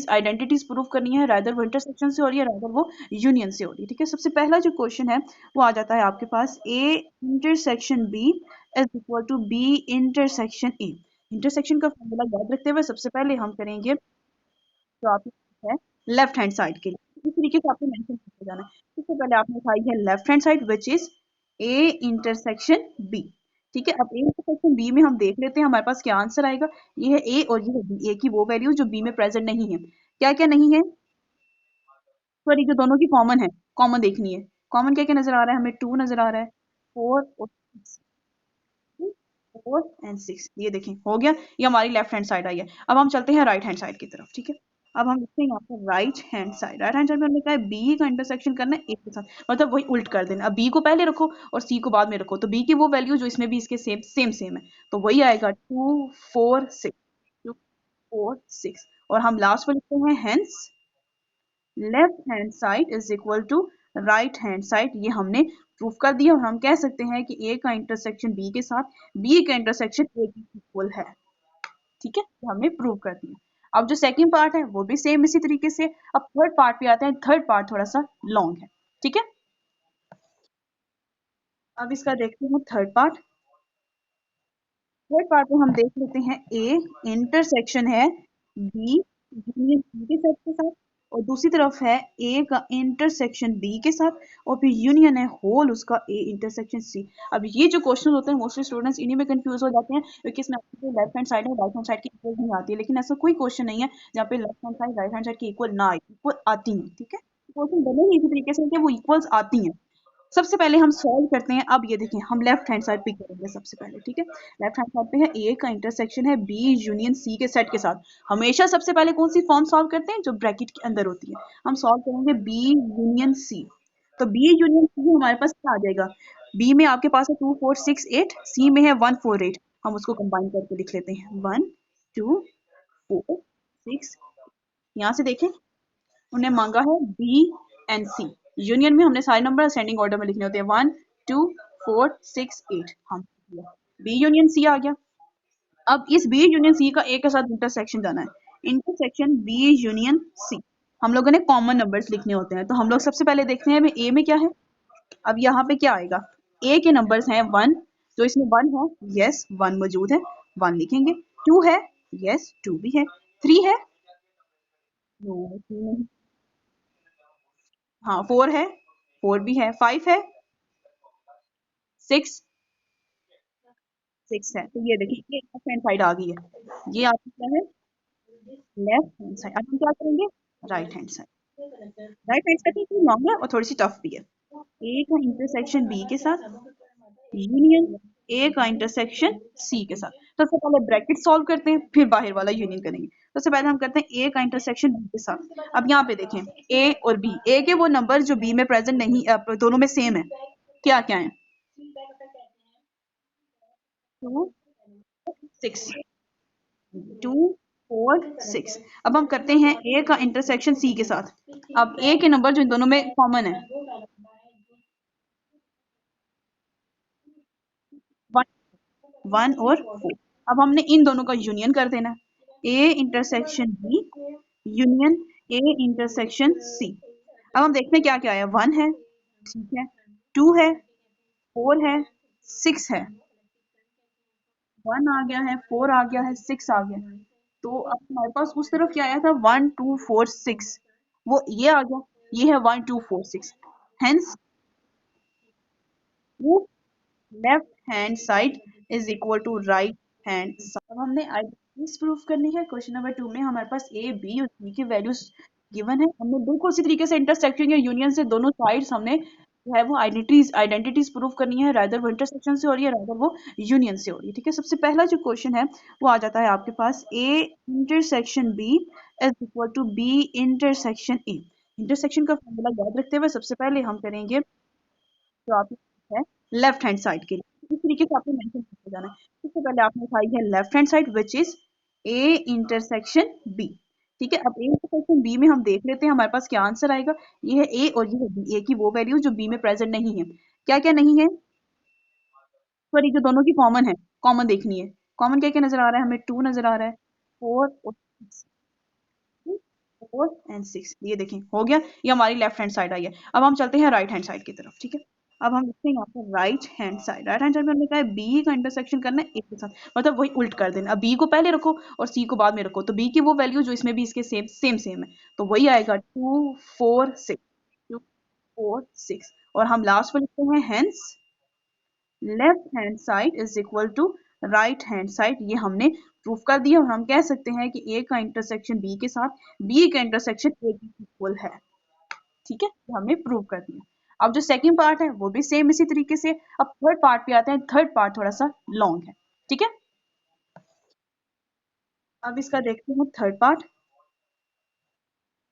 Identities prove करनी है, rather वो इंटरसेक्शन से हो रही है, रादर वो यूनियन से हो रही है। ठीक है, सबसे पहला जो क्वेश्चन है वो आ जाता है आपके पास A intersection B is equal to B intersection A. Intersection का फॉर्मूला याद रखते हुए सबसे पहले हम करेंगे जो आपकी है लेफ्ट हैंड साइड के लिए, इस तरीके से आपको मेंशन करते जाना है। सबसे पहले आपने उठाई है left hand side which is A intersection B. ठीक है, अब ए इंटरसेक्शन बी में हम देख लेते हैं हमारे पास क्या आंसर आएगा। ये है ए और ये है बी, ए की वो वैल्यू जो बी में प्रेजेंट नहीं है। क्या क्या नहीं है, सॉरी जो दोनों की कॉमन है, कॉमन देखनी है। कॉमन क्या क्या नजर आ रहा है हमें, 2 नजर आ रहा है, 4 और 4 और 6, ये देखें हो गया, ये हमारी लेफ्ट हैंड साइड आई है। अब हम चलते हैं राइट हैंड साइड की तरफ। ठीक है, अब हम लिखते हैं यहाँ पर right hand side. Right hand side में हमने कहा है बी का इंटरसेक्शन करना है ए के साथ, मतलब वही उल्ट कर देना। अब बी को पहले रखो और सी को बाद में रखो, तो बी की वो वैल्यू जो इसमें भी इसके सेम है, तो वही आएगा 2 4 6, 2 4 6। और हम लास्ट में लिखते हैं hence left hand side is equal to right hand side. ये हमने प्रूफ कर दिया और हम कह सकते हैं कि ए का इंटरसेक्शन बी के साथ बी का इंटरसेक्शन ए के इक्वल है। ठीक है, तो हमने प्रूव कर दिया। अब जो सेकंड पार्ट है वो भी सेम इसी तरीके से। अब थर्ड पार्ट पे आते हैं, थर्ड पार्ट थोड़ा सा लॉन्ग है। ठीक है, अब इसका देखते हैं थर्ड पार्ट। थर्ड पार्ट में हम देख लेते हैं ए इंटरसेक्शन है बी यूनियन सी के सेट के साथ, और दूसरी तरफ है ए का इंटरसेक्शन बी के साथ, और फिर यूनियन है होल उसका ए इंटरसेक्शन सी। अब ये जो क्वेश्चन होते हैं मोस्टली स्टूडेंट्स इन्हीं में कंफ्यूज हो जाते हैं, क्योंकि इसमें आपकी लेफ्ट हैंड साइड है राइट हैंड साइड की इक्वल नहीं आती है। लेकिन ऐसा कोई क्वेश्चन नहीं है जहाँ पे left hand side right hand side की इक्वल ना आए, इक्वल आती है। ठीक है, क्वेश्चन बने ही इसी तरीके से कि वो इक्वल्स आती हैं। सबसे पहले हम सॉल्व करते हैं। अब ये देखें हम लेफ्ट हैंड साइड पे करेंगे सबसे पहले। ठीक है, लेफ्ट हैंड साइड पे है ए का इंटरसेक्शन है बी यूनियन सी के सेट के साथ। हमेशा सबसे पहले कौन सी फॉर्म सॉल्व करते हैं, जो ब्रैकेट के अंदर होती है। हम सॉल्व करेंगे बी यूनियन सी, तो बी यूनियन सी हमारे पास क्या आ जाएगा, बी में आपके पास है 2 4 6 8, सी में है 1 4 8। हम उसको कंबाइन करके लिख लेते हैं 1 2 4 6। यहाँ से देखें उन्हें मांगा है बी एंड सी, यूनियन में हमने सारे नंबर असेंडिंग ऑर्डर में लिखने होते हैं 1 2 4 6 8। हम बी यूनियन सी आ गया। अब इस बी यूनियन सी का ए के साथ इंटरसेक्शन जाना है, इंटरसेक्शन बी यूनियन सी। हम लोगों ने कॉमन नंबर्स लिखने होते हैं, तो हम लोग सबसे पहले देखते हैं ए में क्या है। अब यहाँ पे क्या आएगा, ए के नंबर्स हैं 1, तो इसमें 1 है, यस 1 मौजूद है, 1 लिखेंगे। 2 है, यस 2 भी है। 3 है, नो 3 नहीं, हाँ 4 है, 4 भी है। 5 है, 6 6 है। तो ये देखिए ये लेफ्ट हैंड साइड आ गई है, ये आपकी क्या है लेफ्ट हैंड साइड। अब हम क्या करेंगे right hand side. Right hand side थोड़ी लॉन्ग है और थोड़ी सी टफ भी है। ए का इंटरसेक्शन बी के साथ यूनियन ए का इंटरसेक्शन सी के साथ। तो सबसे पहले ब्रैकेट सॉल्व करते हैं, फिर बाहर वाला यूनियन करेंगे। सबसे पहले हम करते हैं ए का इंटरसेक्शन बी के साथ। अब यहाँ पे देखें ए और बी, ए के वो नंबर जो बी में प्रेजेंट नहीं, दोनों में सेम है। क्या क्या है, 2 6 2 4 6। अब हम करते हैं ए का इंटरसेक्शन सी के साथ। अब ए के नंबर जो इन दोनों में कॉमन है 1 और 4। अब हमने इन दोनों का यूनियन कर देना, A intersection B union A intersection C. अब हम देखते हैं क्या क्या है, 1 है, ठीक है, 2 है, 4 है, 6 है, 1 आ गया है, 4 आ गया है, 6 आ गया। तो अब हमारे पास उस तरफ क्या आया था 1 2 4 6, वो ये आ गया, ये है 1 2 4 6। Hence left hand side is equal to right hand side. अब हमने आइडेंटिटीज प्रूफ करनी है। क्वेश्चन नंबर 2 में हमारे पास ए बी और सी की वैल्यूज गिवन है। हमने बिल्कुल उसी तरीके से इंटरसेक्शन या यूनियन से दोनों साइड्स हमने जो है वो आइडेंटिटीज प्रूफ करनी है, रादर वो इंटरसेक्शन से हो रही है, रादर वो यूनियन से हो रही है। ठीक है, सबसे पहला जो क्वेश्चन है वो आ जाता है आपके पास A intersection B is equal to B intersection A. Intersection का फॉर्मूला याद रखते हुए सबसे पहले हम करेंगे जो आपकी है लेफ्ट हैंड साइड के लिए, इस तरीके से आपको मेंशन करते जाना है। सबसे पहले आपने उठाई है left hand side which is A intersection B. ठीक है, अब ए इंटरसेक्शन बी में हम देख लेते हैं हमारे पास क्या आंसर आएगा। ये है ए और ये है बी, ए की वो वैल्यू जो बी में प्रेजेंट नहीं है। क्या क्या नहीं है, सॉरी जो दोनों की कॉमन है, कॉमन देखनी है। कॉमन क्या क्या नजर आ रहा है हमें, 2 नजर आ रहा है, 4 और 6। एंड 6। ये देखें हो गया, ये हमारी लेफ्ट हैंड साइड आई है। अब हम चलते हैं राइट हैंड साइड की तरफ, ठीक है। अब हम लिखते हैं यहाँ पर right hand side. Right hand side में हमने कहा है बी का इंटरसेक्शन करना है ए के साथ, मतलब वही उल्ट कर देना। अब बी को पहले रखो और सी को बाद में रखो, तो बी की वो वैल्यू जो इसमें भी इसके सेम है, तो वही आएगा 2 4 6, 2 4 6। और हम लास्ट में लिखते हैं hence left hand side is equal to right hand side. ये हमने प्रूफ कर दिया और हम कह सकते हैं कि ए का इंटरसेक्शन बी के साथ बी का इंटरसेक्शन ए के इक्वल है, ठीक है। तो हमने प्रूव कर दिया। अब जो सेकंड पार्ट है वो भी सेम इसी तरीके से। अब थर्ड पार्ट पे आते हैं। थर्ड पार्ट थोड़ा सा लॉन्ग है, ठीक है। अब इसका देखते हैं थर्ड पार्ट।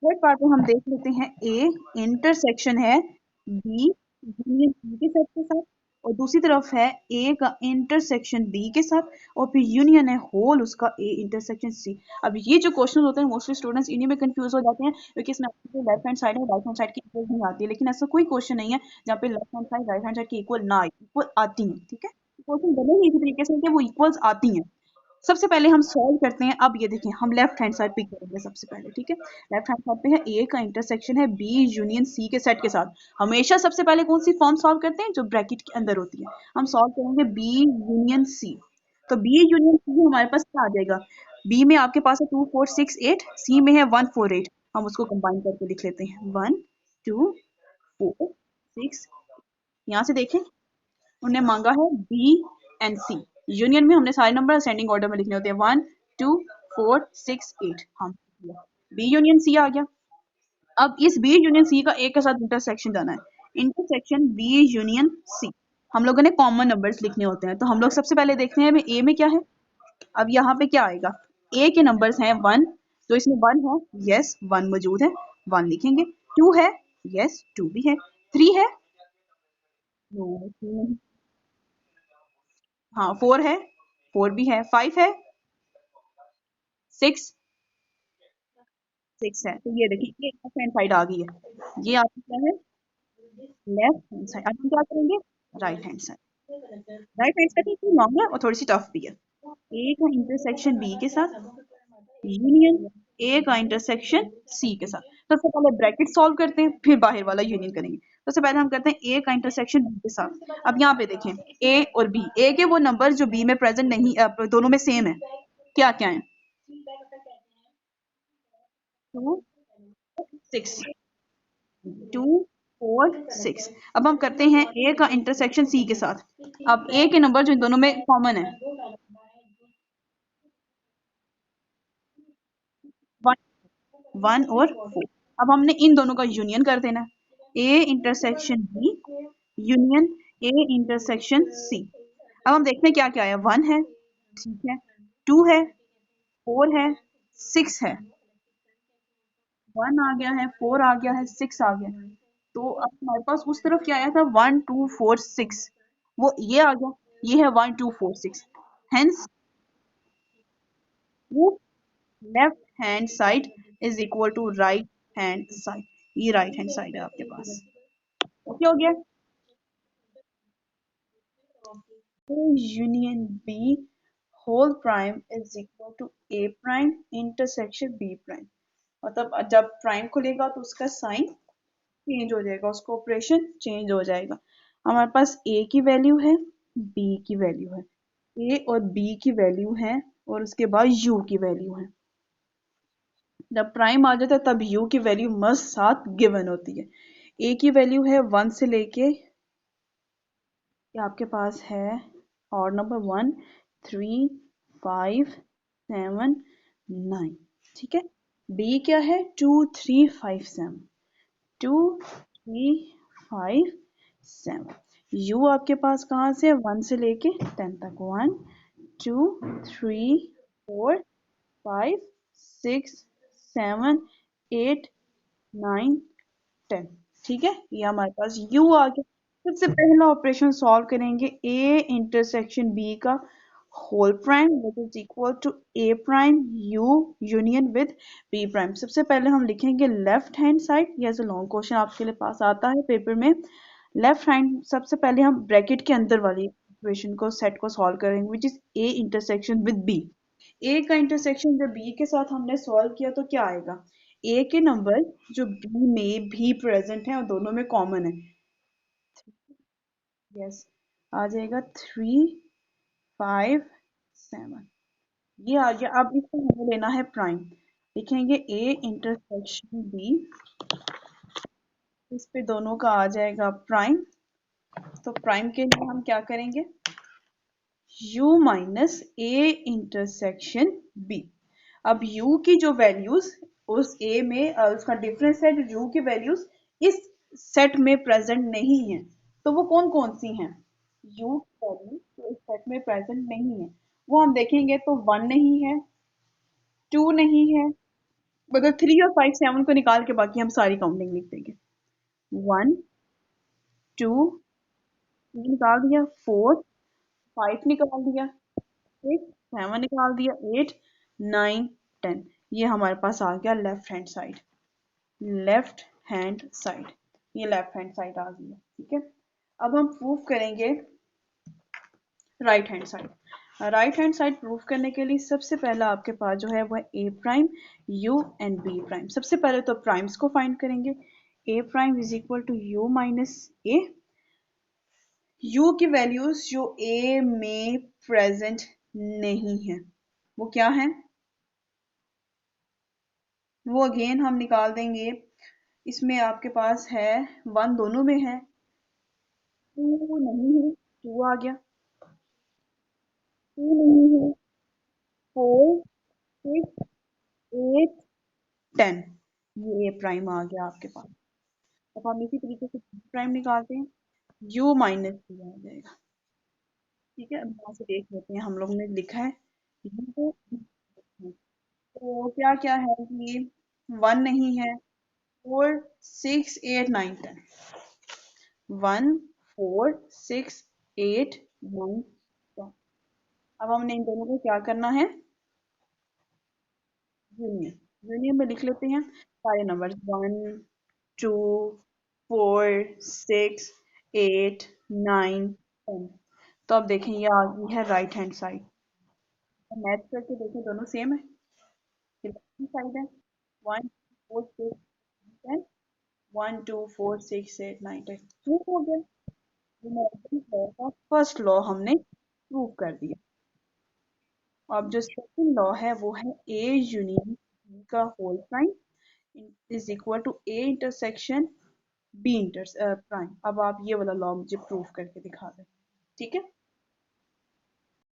थर्ड पार्ट में हम देख लेते हैं ए इंटरसेक्शन है बी यूनियन बी के साथ और दूसरी तरफ है ए का इंटरसेक्शन बी के साथ और फिर यूनियन है होल उसका ए इंटरसेक्शन सी। अब ये जो क्वेश्चन होते हैं मोस्टली स्टूडेंट्स इन्हीं में कंफ्यूज हो जाते हैं, क्योंकि इसमें लेफ्ट हैंड साइड है, राइट हैंड साइड की इक्वल नहीं आती है। लेकिन ऐसा कोई क्वेश्चन नहीं है जहाँ पे left hand side right hand side की इक्वल ना इक्वल आती है, ठीक है। क्वेश्चन बने ही इसी तरीके से कि वो इक्वल्स आती हैं। सबसे पहले हम सॉल्व करते हैं। अब ये देखें हम लेफ्ट हैंड साइड पे करेंगे सबसे पहले, ठीक है। लेफ्ट हैंड साइड पे है ए का इंटरसेक्शन है बी यूनियन सी के सेट के साथ। हमेशा सबसे पहले कौन सी फॉर्म सॉल्व करते हैं, जो ब्रैकेट के अंदर होती है। हम सॉल्व करेंगे बी यूनियन सी। तो बी यूनियन सी हमारे पास क्या आ जाएगा, बी में आपके पास है 2 4 6 8, सी में है 1 4 8। हम उसको कंबाइन करके लिख लेते हैं 1 2 4 6। यहाँ से देखें उन्हें मांगा है बी एंड सी। यूनियन में हमने सारे नंबर असेंडिंग ऑर्डर में लिखने होते हैं 1 2 4 6 8। हम बी यूनियन सी आ गया। अब इस बी यूनियन सी का ए के साथ इंटरसेक्शन जाना है, इंटरसेक्शन बी यूनियन सी। हम लोगों ने कॉमन नंबर्स लिखने होते हैं, तो हम लोग सबसे पहले देखते हैं ए में क्या है। अब यहाँ पे क्या आएगा, ए के नंबर्स हैं 1, तो इसमें 1 है, यस 1 मौजूद है, 1 लिखेंगे। 2 है, यस 2 भी है। 3 है, नो 3 नहीं। हाँ 4 है, 4 भी है। 5 है, 6 6 है। तो ये देखिए ये लेफ्ट हैंड साइड आ गई है। ये आपकी क्या है, लेफ्ट हैंड साइड। अब हम क्या करेंगे, right hand side. Right hand side थोड़ी लॉन्ग है और थोड़ी सी टफ भी है। ए का इंटरसेक्शन बी के साथ यूनियन ए का इंटरसेक्शन सी के साथ। सबसे पहले ब्रैकेट सॉल्व करते हैं, फिर बाहर वाला यूनियन करेंगे। सबसे पहले हम करते हैं ए का इंटरसेक्शन बी के साथ। अब यहाँ पे देखें ए और बी, ए के वो नंबर जो बी में प्रेजेंट नहीं, दोनों में सेम है, क्या क्या है, 2 6 2 4 6। अब हम करते हैं ए का इंटरसेक्शन सी के साथ। अब ए के नंबर जो इन दोनों में कॉमन है 1 और 4। अब हमने इन दोनों का यूनियन कर देना, A intersection B union A intersection C. अब हम देखते हैं क्या क्या है, 1 है, ठीक है, 2 है, 4 है, 6 है। 1 आ गया है, 4 आ गया है, 6 आ गया है। तो अब हमारे पास उस तरफ क्या आया था, 1 2 4 6, वो ये आ गया। ये है 1 2 4 6। Hence left hand side is equal to right hand side. ये राइट हैंड साइड है आपके पास। ओके हो गया। Union B whole prime is equal to A prime intersection B prime. मतलब जब प्राइम खुलेगा तो उसका साइन चेंज हो जाएगा, उसका ऑपरेशन चेंज हो जाएगा। हमारे पास ए की वैल्यू है, बी की वैल्यू है, ए और बी की वैल्यू है और उसके बाद यू की वैल्यू है। जब प्राइम आ जाता है तब यू की वैल्यू मस्ट साथ गिवन होती है। ए की वैल्यू है 1 से लेके, ये आपके पास है और नंबर 1 3 5 7 9, ठीक है। बी क्या है 2 3 5 7, 2 3 5 7। यू आपके पास कहाँ से, 1 से लेके 10 तक, 1 2 3 4 5 6 7 8 9 10, ठीक है। ये हमारे पास u आ गया। सबसे पहला ऑपरेशन सॉल्व करेंगे, a इंटरसेक्शन b का whole prime which is equal to a prime u union with b prime. सबसे पहले हम लिखेंगे लेफ्ट हैंड साइड। ये ऐसा लॉन्ग क्वेश्चन आपके लिए पास आता है पेपर में। लेफ्ट हैंड सबसे पहले हम ब्रैकेट के अंदर वाली इक्वेशन को सेट को सॉल्व करेंगे which is a intersection with b। ए का इंटरसेक्शन जब बी के साथ हमने सॉल्व किया तो क्या आएगा, ए के नंबर जो बी में भी प्रेजेंट है और दोनों में कॉमन है। यस, आ जाएगा 3, 5, 7। ये आ गया। अब इसको हमें लेना है प्राइम। लिखेंगे ए इंटरसेक्शन बी, इस पे दोनों का आ जाएगा प्राइम। तो प्राइम के लिए हम क्या करेंगे, u minus A intersection B. अब u की जो वैल्यूज उस a में उसका डिफरेंस है, जो u की वैल्यूज इस सेट में प्रेजेंट नहीं है, तो वो कौन कौन सी हैं? u की वैल्यू जो इस सेट में प्रेजेंट नहीं है वो हम देखेंगे तो 1 नहीं है, 2 नहीं है, मतलब 3 और 5 7 को निकाल के बाकी हम सारी काउंटिंग लिख देंगे। 1, 2, 3 निकाल दिया, 4, 5 निकाल दिया, 6, 7 निकाल दिया, 8, 9, 10। ये हमारे पास आ गया left hand side. Left hand side, ये लेफ्ट हैंड साइड आ गई है। ठीक है, अब हम प्रूफ करेंगे right hand side. Right hand side proof करने के लिए सबसे पहला आपके पास जो है वो है A prime, U and B prime. सबसे पहले तो प्राइम्स को फाइंड करेंगे। A prime is equal to U minus A. U की वैल्यूज जो ए में प्रेजेंट नहीं है वो क्या है, वो अगेन हम निकाल देंगे। इसमें आपके पास है 1 दोनों में है, 2 नहीं है, 2 आ गया, 2 नहीं है, 4, 6, 8, 10। ये ए प्राइम आ गया आपके पास। अब हम इसी तरीके से बी प्राइम निकालते हैं, यू माइनस बी आ जाएगा। ठीक है, अब यहाँ से देख लेते हैं, हम लोग ने लिखा है यू, तो क्या क्या है कि 1 नहीं है, 4, 6, 8, 9, 10। 1, 4, 6, 8, 9, 10। अब हमने इन दोनों को क्या करना है, यूनियन। यूनियन में लिख लेते हैं सारे नंबर, 1, 2, 4, 6, 8, 9, 10। तो अब देखें ये आ गई है राइट हैंड साइड। मैथ करके देखें दोनों सेम है, लेफ्ट साइड है। 1, 2, 4, 6, 10, 1, 2, 4, 6, 8, 9, 10 प्रूफ हो गया। न्यूमेरिकल लॉ का फर्स्ट लॉ हमने प्रूव कर दिया। अब जो सेकंड लॉ है वो है ए यूनियन बी का whole prime is equal to A intersection B inter prime. अब आप ये वाला लॉ मुझे प्रूव करके दिखा दें। ठीक है,